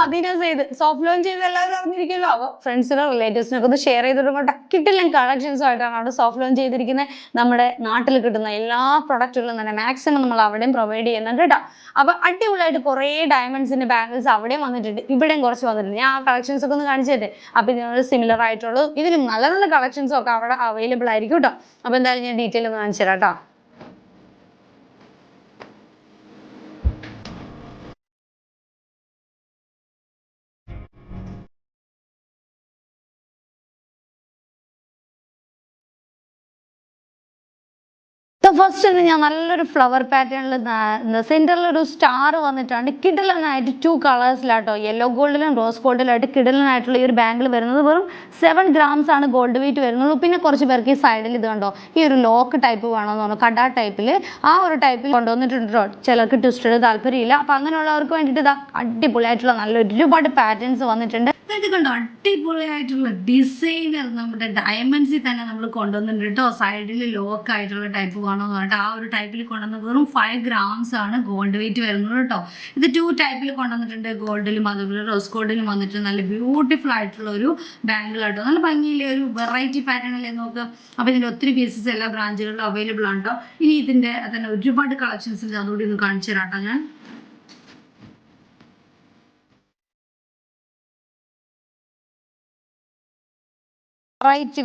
Medina Syed soft launch ചെയ്ത് എല്ലാവരും അറിഞ്ഞിരിക്കുമല്ലോ. അപ്പോൾ ഫ്രണ്ട്സിനോ റിലേറ്റീവ്സിനൊക്കെ ഒന്ന് ഷെയർ ചെയ്തിട്ട് കിട്ടില്ല കളക്ഷൻസും ആയിട്ടാണ് അവിടെ സോഫ്റ്റ് ലോഞ്ച് ചെയ്തിരിക്കുന്നത്. നമ്മുടെ നാട്ടിൽ കിട്ടുന്ന എല്ലാ പ്രൊഡക്റ്റുകളും തന്നെ മാക്സിമം നമ്മൾ അവിടെയും പ്രൊവൈഡ് ചെയ്യുന്നുണ്ട് കേട്ടോ. അപ്പൊ അടിപൊളിയായിട്ട് കുറേ ഡയമണ്ട്സിന്റെ ബാംഗിൾസ് അവിടെയും വന്നിട്ടുണ്ട്, ഇവിടെയും കുറച്ച് വന്നിട്ടുണ്ട്. ഞാൻ ആ കളക്ഷൻസ് ഒക്കെ ഒന്ന് കാണിച്ചു തരട്ടെ. അപ്പൊ ഇതിനോട് സിമിലർ ആയിട്ടുള്ള ഇതിലും നല്ല നല്ല കളക്ഷൻസും ഒക്കെ അവിടെ അവൈലബിൾ ആയിരിക്കും കേട്ടോ. അപ്പൊ എന്തായാലും ഞാൻ ഡീറ്റെയിൽ ഒന്ന് കാണിച്ചു തരാം കേട്ടോ. ഫസ്റ്റ് തന്നെ ഞാൻ നല്ലൊരു ഫ്ലവർ പാറ്റേണിൽ സെന്ററിൽ ഒരു സ്റ്റാർ വന്നിട്ടാണ് കിടിലനായിട്ട് 2 കളേഴ്സിലാട്ടോ, യെല്ലോ ഗോൾഡിലും റോസ് ഗോൾഡിലായിട്ട് കിടിലനായിട്ടുള്ള ഈ ഒരു ബാംഗിൾ വരുന്നത്. വെറും 7 grams ആണ് ഗോൾഡ് വെയിറ്റ് വരുന്നുള്ളൂ. പിന്നെ കുറച്ച് പേർക്ക് ഈ സൈഡിൽ ഇത് കണ്ടോ, ഈ ഒരു ലോക്ക് ടൈപ്പ് വേണമെന്ന് പറഞ്ഞു, കട ടൈപ്പിൽ ആ ഒരു ടൈപ്പിൽ കൊണ്ടുവന്നിട്ടുണ്ട് കേട്ടോ. ചിലർക്ക് ട്വിസ്റ്റഡ് താല്പര്യമില്ല. അപ്പം അങ്ങനെയുള്ളവർക്ക് വേണ്ടിയിട്ട് ഇതാ അടിപൊളിയായിട്ടുള്ള നല്ല ഒരുപാട് പാറ്റേൺസ് വന്നിട്ടുണ്ട്. ഇത് കണ്ടോ, അടിപൊളിയായിട്ടുള്ള ഡിസൈനർ നമ്മുടെ ഡയമണ്ട്സിൽ തന്നെ നമ്മൾ കൊണ്ടുവന്നിട്ടുണ്ട് കേട്ടോ. സൈഡിൽ ലോക്ക് ആയിട്ടുള്ള ടൈപ്പ് വേണമെന്ന് പറഞ്ഞിട്ട് ആ ഒരു ടൈപ്പിൽ കൊണ്ടുവന്ന് വെറും 5 grams ആണ് ഗോൾഡ് വെയിറ്റ് വരുന്നത് കേട്ടോ. ഇത് 2 ടൈപ്പിൽ കൊണ്ടുവന്നിട്ടുണ്ട്, ഗോൾഡിലും അതുപോലെ റോസ് ഗോൾഡിലും വന്നിട്ട് നല്ല ബ്യൂട്ടിഫുൾ ആയിട്ടുള്ള ഒരു ബാംഗിൾ കേട്ടോ. നല്ല ഭംഗിയിലെ ഒരു വെറൈറ്റി പാറ്റേൺ അല്ലേ നോക്കുക. അപ്പോൾ ഇതിൻ്റെ ഒത്തിരി പീസസ് എല്ലാ ബ്രാഞ്ചുകളിലും അവൈലബിൾ ആണ് കേട്ടോ. ഇനി ഇതിൻ്റെ തന്നെ ഒരുപാട് കളക്ഷൻസ് അതുകൂടി ഒന്ന് കാണിച്ചു തരാം കേട്ടോ ഞാൻ.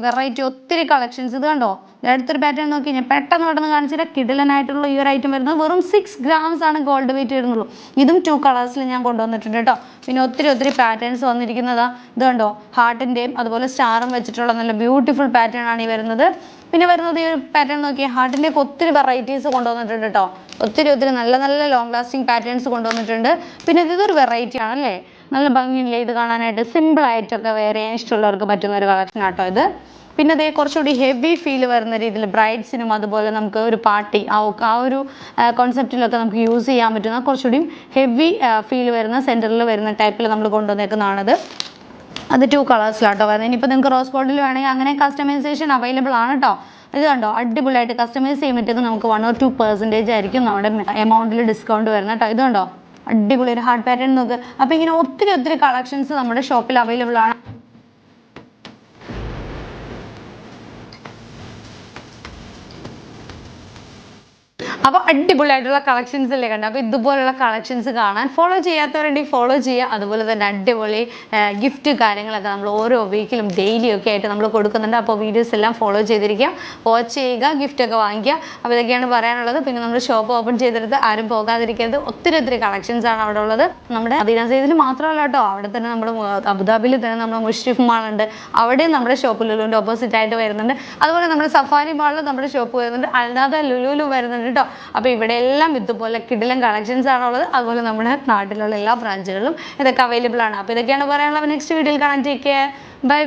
വെറൈറ്റി ഒത്തിരി കളക്ഷൻസ്. ഇത് കണ്ടോ, അടുത്തൊരു പാറ്റേൺ നോക്കി ഞാൻ പെട്ടെന്ന് കാണിച്ചിട്ട് കിടിലനായിട്ടുള്ള ഈ ഒരു ഐറ്റം വരുന്നത് വെറും 6 grams ആണ് ഗോൾഡ് വെയിറ്റ് വരുന്നുള്ളൂ. ഇതും 2 കളേഴ്സിൽ ഞാൻ കൊണ്ടുവന്നിട്ടുണ്ട് കേട്ടോ. പിന്നെ ഒത്തിരി പാറ്റേൺസ് വന്നിരിക്കുന്നതാ. ഇത് കണ്ടോ, ഹാർട്ടിൻ്റെയും അതുപോലെ സ്റ്റാറും വെച്ചിട്ടുള്ള നല്ല ബ്യൂട്ടിഫുൾ പാറ്റേൺ ആണ് ഈ വരുന്നത്. പിന്നെ വരുന്നത് ഈ ഒരു പാറ്റേൺ നോക്കിയാൽ ഹാർട്ടിൻ്റെ ഒത്തിരി വെറൈറ്റീസ് കൊണ്ടുവന്നിട്ടുണ്ട് കേട്ടോ. ഒത്തിരി നല്ല നല്ല ലോങ് ലാസ്റ്റിംഗ് പാറ്റേൺസ് കൊണ്ടുവന്നിട്ടുണ്ട്. പിന്നെ ഇതൊരു വെറൈറ്റി ആണല്ലേ, നല്ല ഭംഗിയില്ലേ ഇത് കാണാനായിട്ട്. സിമ്പിളായിട്ടൊക്കെ വേറെ ഇഷ്ടമുള്ളവർക്ക് പറ്റുന്ന ഒരു കളക്ഷൻ ആട്ടോ ഇത്. പിന്നെ അതേ കുറച്ചുകൂടി ഹെവി ഫീൽ വരുന്ന രീതിയിൽ ബ്രൈഡ്സിനും അതുപോലെ നമുക്ക് ഒരു പാർട്ടി ആ ഒരു കോൺസെപ്റ്റിലൊക്കെ നമുക്ക് യൂസ് ചെയ്യാൻ പറ്റുന്ന കുറച്ചുകൂടി ഹെവി ഫീൽ വരുന്ന സെൻറ്ററിൽ വരുന്ന ടൈപ്പിൽ നമ്മൾ കൊണ്ടുവന്നേക്കുന്നതാണത്. അത് 2 കളേഴ്സിലാട്ടോ വരുന്നത്. ഇനിയിപ്പോൾ നിങ്ങൾക്ക് റോസ് ഗോൾഡിൽ വേണമെങ്കിൽ അങ്ങനെ കസ്റ്റമൈസേഷൻ അവൈലബിൾ ആണ് കേട്ടോ. ഇത് കണ്ടോ, അടിപൊളിയായിട്ട് കസ്റ്റമൈസ് ചെയ്യുമ്പോഴത്തേക്ക് നമുക്ക് 1 or 2% ആയിരിക്കും നമ്മുടെ എമൗണ്ടിൽ ഡിസ്കൗണ്ട് വരുന്നത് കേട്ടോ. ഇത് കണ്ടോ, അടിപൊളി ഒരു ഹാർട്ട് പാറ്റേൺ നോക്ക്. അപ്പോൾ ഇങ്ങനെ ഒത്തിരി കളക്ഷൻസ് നമ്മുടെ ഷോപ്പിൽ അവൈലബിൾ ആണ്. അപ്പോൾ അടിപൊളിയായിട്ടുള്ള കളക്ഷൻസ് അല്ലേ കണ്ടത്. അപ്പോൾ ഇതുപോലുള്ള കളക്ഷൻസ് കാണാൻ ഫോളോ ചെയ്യാത്തവരുണ്ടെങ്കിൽ ഫോളോ ചെയ്യുക. അതുപോലെ തന്നെ അടിപൊളി ഗിഫ്റ്റ് കാര്യങ്ങളൊക്കെ നമ്മൾ ഓരോ വീക്കിലും ഡെയിലി ഒക്കെ ആയിട്ട് നമ്മൾ കൊടുക്കുന്നുണ്ട്. അപ്പോൾ വീഡിയോസ് എല്ലാം ഫോളോ ചെയ്തിരിക്കുക, വാച്ച് ചെയ്യുക, ഗിഫ്റ്റൊക്കെ വാങ്ങിക്കുക. അപ്പോൾ ഇതൊക്കെയാണ് പറയാനുള്ളത്. പിന്നെ നമ്മൾ ഷോപ്പ് ഓപ്പൺ ചെയ്തെടുത്ത് ആരും പോകാതിരിക്കരുത്. ഒത്തിരി കളക്ഷൻസ് ആണ് അവിടെ ഉള്ളത്. നമ്മുടെ മദീന സെയ്ദിൽ മാത്രമല്ല കേട്ടോ, അവിടെ തന്നെ നമ്മുടെ അബുദാബിയിൽ തന്നെ നമ്മുടെ മുഷ്രിഫ് മാളുണ്ട്, അവിടെയും നമ്മുടെ ഷോപ്പ് ലുലുവിൻ്റെ ഓപ്പോസിറ്റ് ആയിട്ട് വരുന്നുണ്ട്. അതുപോലെ നമ്മുടെ സഫാരി മാളിൽ നമ്മുടെ ഷോപ്പ് വരുന്നുണ്ട്, അല്ലാതെ ലുലുവിലും വരുന്നുണ്ട് കേട്ടോ. അപ്പോൾ ഇവിടെ എല്ലാം ഇതുപോലെ കിടിലൻ കളക്ഷൻസ് ആണുള്ളത്. അതുപോലെ നമ്മുടെ നാട്ടിലുള്ള എല്ലാ ബ്രാഞ്ചുകളിലും ഇതൊക്കെ അവൈലബിൾ ആണ്. അപ്പോൾ ഇതൊക്കെയാണ് പറയാനുള്ളത്. നെക്സ്റ്റ് വീഡിയോയിൽ കാണാൻ. Take care, by.